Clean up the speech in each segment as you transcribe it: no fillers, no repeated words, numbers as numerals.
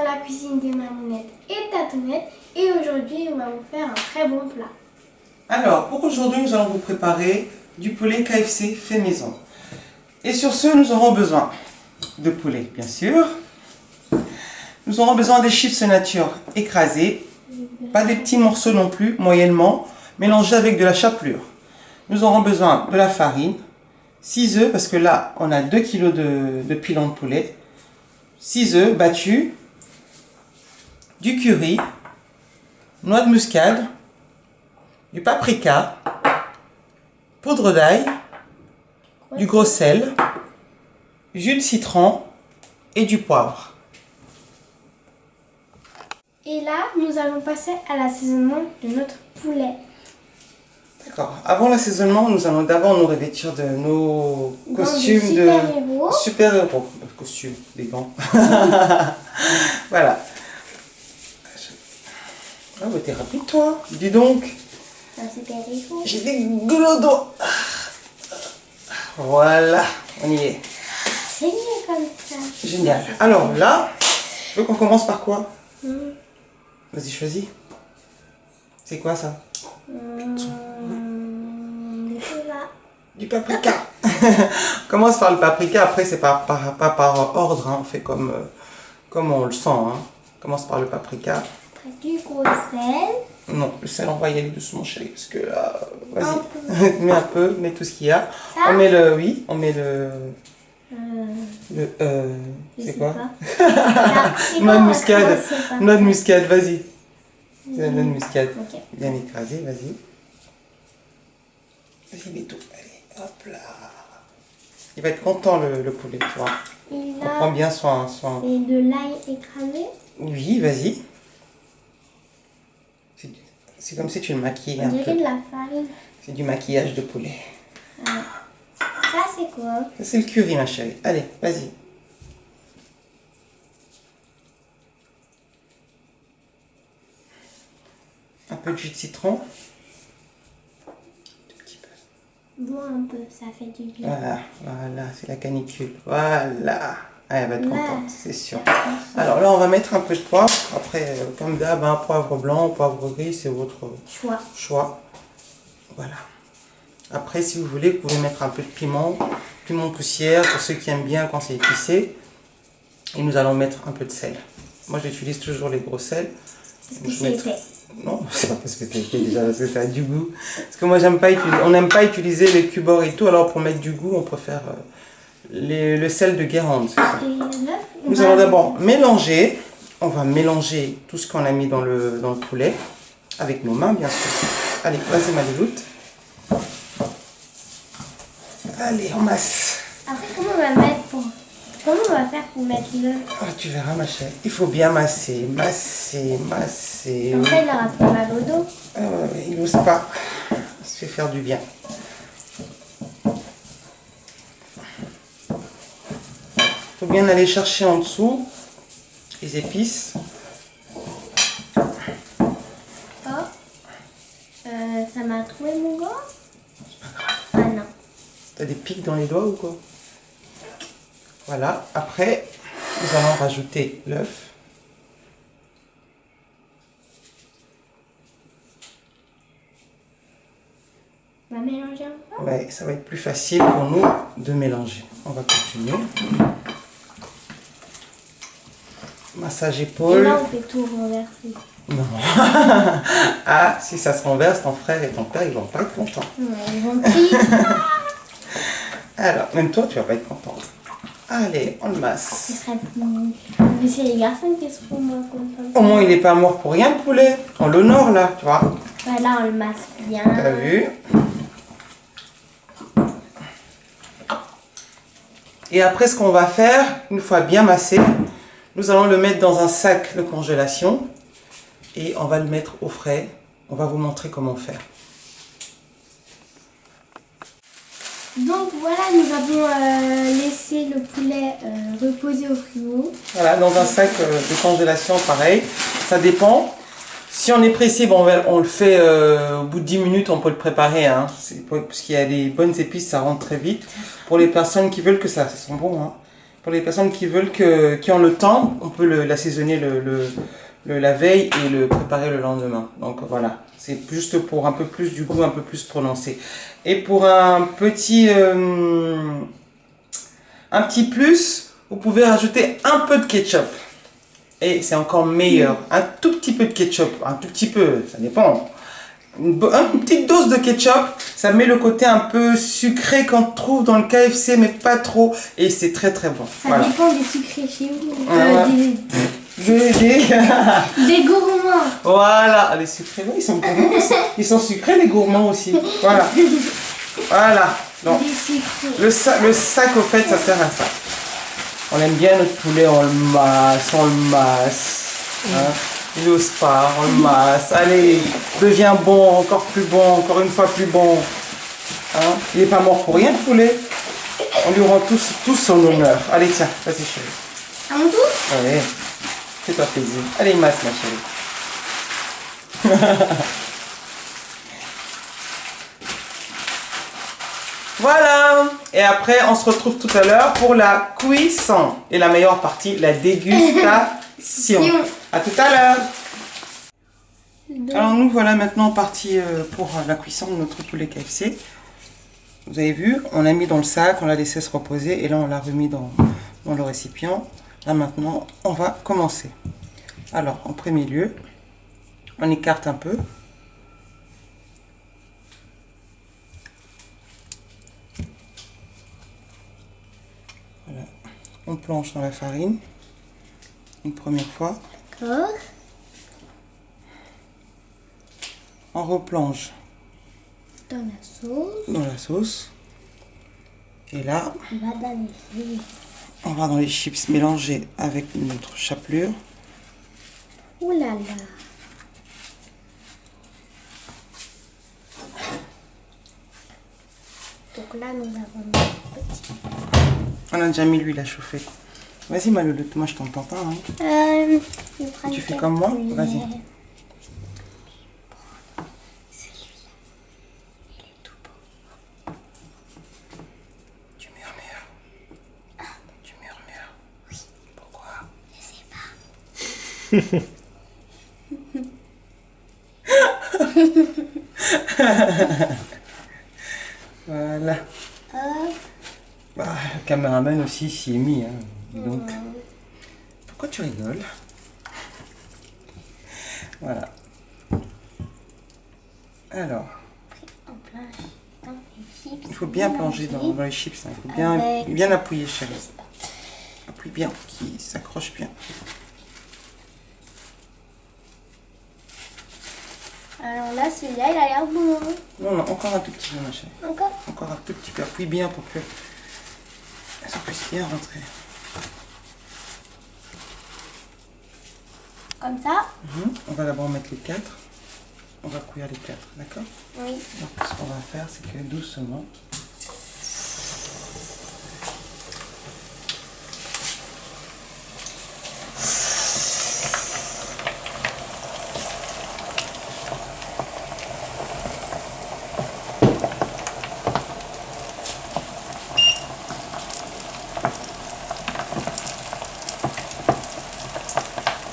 la cuisine des marmonnettes et tatonettes et aujourd'hui on va vous faire un très bon plat. Alors, pour aujourd'hui, nous allons vous préparer du poulet KFC fait maison. Et sur ce, nous aurons besoin de poulet, bien sûr. Nous aurons besoin des chips nature écrasés, pas des petits morceaux non plus, moyennement, mélangés avec de la chapelure. Nous aurons besoin de la farine, 6 œufs, parce que là, on a 2 kg de pilon de poulet, 6 œufs battus, du curry, noix de muscade, du paprika, poudre d'ail, du gros sel, jus de citron et du poivre. Et là, nous allons passer à l'assaisonnement de notre poulet. D'accord. Avant l'assaisonnement, nous allons d'abord nous revêtir de nos costumes super-héros. Super-héros. Costumes, des gants. Voilà. Ah, bah t'es rapide toi. Dis donc. Un super-héros. J'ai des gros doigts. Voilà, on y est. C'est mieux comme ça. Génial. Alors là, tu veux qu'on commence par quoi? Vas-y, choisis. C'est quoi ça? Du paprika. On commence par le paprika, après c'est pas par ordre, hein. On fait comme on le sent. Hein. On commence par le paprika. Après du gros sel. Non, le sel, on va y aller doucement, chérie, parce que là, vas-y, mets un peu, mets tout ce qu'il y a. Ça? On met le, oui, on met le c'est quoi? Noix de muscade, noix de muscade, vas-y. C'est la noix de muscade. Okay. Bien écrasé, vas-y. Vas-y, mets tout. Allez, hop là. Il va être content le poulet, tu vois. Et On là, prend bien soin. et de l'ail écrasé. Oui, vas-y. C'est comme si tu le maquillais un On dirait peu. de la farine. C'est du maquillage de poulet. Ça, c'est quoi? Ça, c'est le curry, ma chérie. Allez, vas-y. Un peu de jus de citron. Un petit peu. Bon, un peu, ça fait du bien. Voilà, c'est la canicule. Voilà. Ah, elle va être Ouais. contente, c'est sûr. Alors là, on va mettre un peu de poivre. Après, comme d'hab, hein, poivre blanc, poivre gris, c'est votre choix. Voilà. Après, si vous voulez, vous pouvez mettre un peu de piment poussière, pour ceux qui aiment bien quand c'est épicé. Et nous allons mettre un peu de sel. Moi, j'utilise toujours les gros sels. Parce que c'est épais. Non, c'est pas parce que c'est épais déjà, parce que ça a du goût. Parce que moi, on n'aime pas utiliser les cubeurs et tout, alors pour mettre du goût, on préfère le sel de Guérande, c'est ça. Nous allons d'abord mélanger. On va mélanger tout ce qu'on a mis dans le poulet, avec nos mains, bien sûr. Allez, vas-y, ma louloute. Allez, on masse. Après, comment on va faire pour mettre le... Ah, tu verras, ma chérie. Il faut bien masser. Comme ça, il aura pas mal au dos. Il n'ose pas. Il se fait faire du bien. Il faut bien aller chercher en dessous les épices. Oh, ça m'a trouvé mon doigt. Ah non. T'as des pics dans les doigts ou quoi? Voilà. Après, nous allons rajouter l'œuf. On va mélanger un peu. Ouais, ça va être plus facile pour nous de mélanger. On va continuer. Massage Et épaule. là, on fait tout renverser. Non. Ah, si ça se renverse, ton frère et ton père, ils vont pas être contents. Ouais, ils vont crier. Alors, même toi, tu vas pas être content. Allez, on le Ce masse. serait plus... Mais c'est les garçons qui seront moins contents. Au moins, il est pas mort pour rien, le poulet. On l'honore, là, tu vois. Voilà, on le masse bien. T'as vu? Et après, ce qu'on va faire, une fois bien massé, nous allons le mettre dans un sac de congélation et on va le mettre au frais. On va vous montrer comment faire. Donc voilà, nous avons laissé le poulet reposer au frigo. Voilà, dans un sac de congélation, pareil. Ça dépend. Si on est pressé, bon, on le fait au bout de 10 minutes, on peut le préparer. Hein. Parce qu'il y a des bonnes épices, ça rentre très vite. Pour les personnes qui veulent que ça sent bon. Hein. Pour les personnes qui veulent qui ont le temps, on peut l'assaisonner la veille et le préparer le lendemain. Donc voilà, c'est juste pour un peu plus du goût, un peu plus prononcé. Et pour un petit plus, vous pouvez rajouter un peu de ketchup. Et c'est encore meilleur. Un tout petit peu de ketchup, un tout petit peu, ça dépend. Une petite dose de ketchup, ça met le côté un peu sucré qu'on trouve dans le KFC, mais pas trop. Et c'est très très bon. Ça voilà. dépend des sucrés chez vous. Des gourmands. Voilà, les sucrés, oui, ils sont gourmands. Ils sont sucrés, les gourmands aussi. Voilà. Voilà. Donc, le sac, au fait, ça sert à ça. On aime bien notre poulet, on le masse. Hein. Il n'ose pas, on le masse. Allez, devient bon, encore plus bon, encore une fois plus bon. Hein? Il n'est pas mort pour rien, le poulet. On lui rend tous son honneur. Allez, tiens, vas-y, chérie. À mon tour? Allez, fais-toi plaisir. Allez, masse, ma chérie. Voilà. Et après, on se retrouve tout à l'heure pour la cuisson. Et la meilleure partie, la dégustation. À tout à l'heure. Alors nous voilà maintenant partis pour la cuisson de notre poulet KFC. Vous avez vu, on l'a mis dans le sac, on l'a laissé se reposer et là on l'a remis dans le récipient. Là maintenant, on va commencer. Alors en premier lieu, on écarte un peu. Voilà. On plonge dans la farine une première fois. D'accord. On replonge Dans la sauce. dans la sauce. Et là, On va dans les chips. on va dans les chips mélangés avec notre chapelure. Ouh là là. Donc là, nous avons mis petit. On a déjà mis l'huile à chauffer. Vas-y ma loulou, moi je t'entends pas. Hein. Tu fais comme moi? Vas-y. Voilà. Bah, le caméraman aussi s'y est mis. Hein. Donc, pourquoi tu rigoles? Voilà. Alors, il faut bien plonger dans les chips. Hein. Il faut bien appuyer, chérie. Appuie bien, qu'il s'accroche bien. Alors là, celui-là, il a l'air bon. Non, encore un tout petit peu, ma chérie. Encore un tout petit peu. Appuie bien pour que ça puisse bien rentrer. Comme ça? On va d'abord mettre les 4. On va cuire les 4, d'accord? Oui. Donc, ce qu'on va faire, c'est que doucement,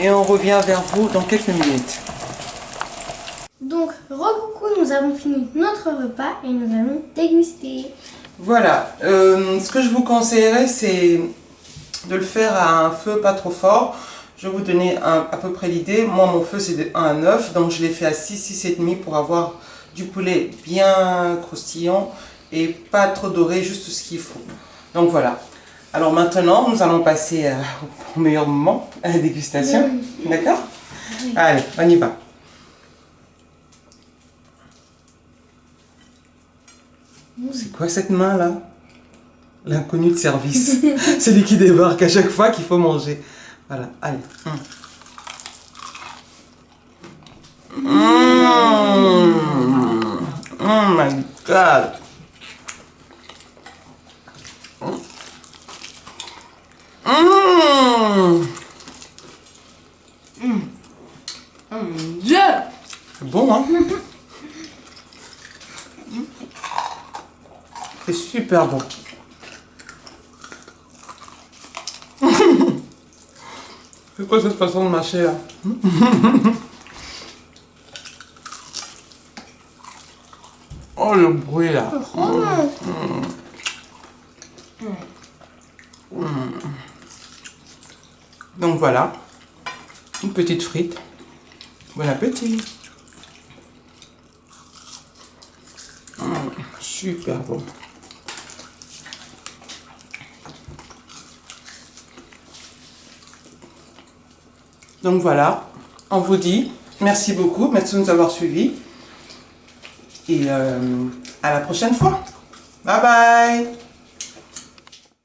et on revient vers vous dans quelques minutes. Donc, recoucou, nous avons fini notre repas et nous allons déguster. Voilà, ce que je vous conseillerais, c'est de le faire à un feu pas trop fort. Je vais vous donner à peu près l'idée. Moi, mon feu, c'est de 1 à 9, donc je l'ai fait à 6, 6,5 pour avoir du poulet bien croustillant et pas trop doré, juste ce qu'il faut. Donc voilà. Alors maintenant, nous allons passer au meilleur moment, à la dégustation. D'accord? Allez, on y va. C'est quoi cette main là? L'inconnu de service. Celui qui débarque à chaque fois qu'il faut manger. Voilà, allez. Oh my god. C'est bon, hein? C'est super bon. C'est quoi cette façon de mâcher là? Oh le bruit là. Donc voilà, une petite frite. Bon appétit. Super bon. Donc voilà, on vous dit merci beaucoup, merci de nous avoir suivis. Et à la prochaine fois. Bye bye.